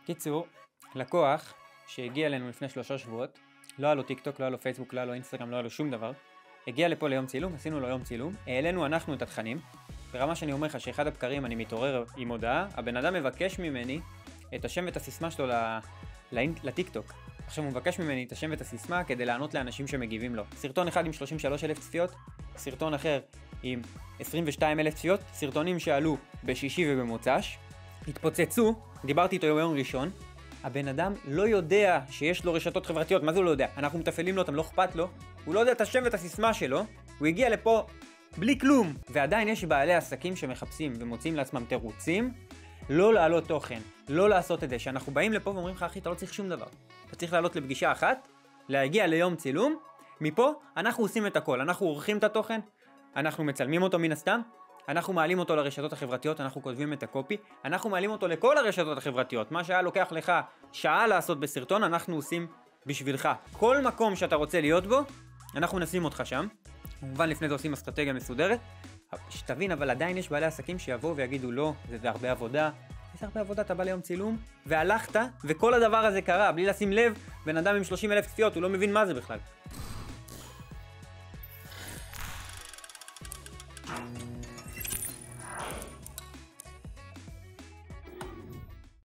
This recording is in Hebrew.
קיצור, לקוח שהגיע אלינו לפני 3 שבועות, לא היה לו טיק טוק, לא היה לו פייסבוק, לא היה לו אינסטגרם, לא היה לו שום דבר, הגיע לפה ליום צילום, עשינו לו יום צילום, העלינו אנחנו את התכנים, ברמה שאני אומר לך שאחד הבקרים אני מתעורר עם הודעה, הבן אדם מבקש ממני את השם ואת הסיסמה שלו לטיק טוק. עכשיו הוא מבקש ממני את השם ואת הסיסמה כדי לענות לאנשים שמגיבים לו. סרטון אחד עם 33,000 צפיות, סרטון אחר עם 22,000 צפיות, סרטונים שעלו בשישי ובמוצ"ש, התפוצצו, דיברתי איתו יום ראשון, הבן אדם לא יודע שיש לו רשתות חברתיות, מה זה הוא לא יודע? אנחנו מתפעלים לו אותם, לא אכפת לו, הוא לא יודע את השם ואת הסיסמה שלו, הוא הגיע לפה בלי כלום, ועדיין יש בעלי עסקים שמחפשים ומוצאים לעצמם תירוצים, לא לעלות תוכן, לא לעשות את זה, שאנחנו באים לפה ואומרים לך אחי אתה לא צריך שום דבר, אתה צריך לעלות לפגישה אחת, להגיע ליום צילום, מפה אנחנו עושים את הכל, אנחנו עורכים את התוכן, אנחנו מצלמים אותו מן הסתם, אנחנו מעלים אותו לרשתות החברתיות, אנחנו כותבים את הקופי, אנחנו מעלים אותו לכל הרשתות החברתיות, מה שהיה לוקח לך שעה לעשות בסרטון, אנחנו עושים בשבילך. כל מקום שאתה רוצה להיות בו, אנחנו נשים אותך שם, כמובן לפני זה עושים אסטרטגיה מסודרת, שתבין, אבל עדיין יש בעלי עסקים שיבואו ויגידו לא, זה הרבה עבודה, יש הרבה עבודה, אתה בא ליום צילום, והלכת, וכל הדבר הזה קרה, בלי לשים לב, בן אדם עם 30,000 צפיות, הוא לא מבין מה זה בכלל.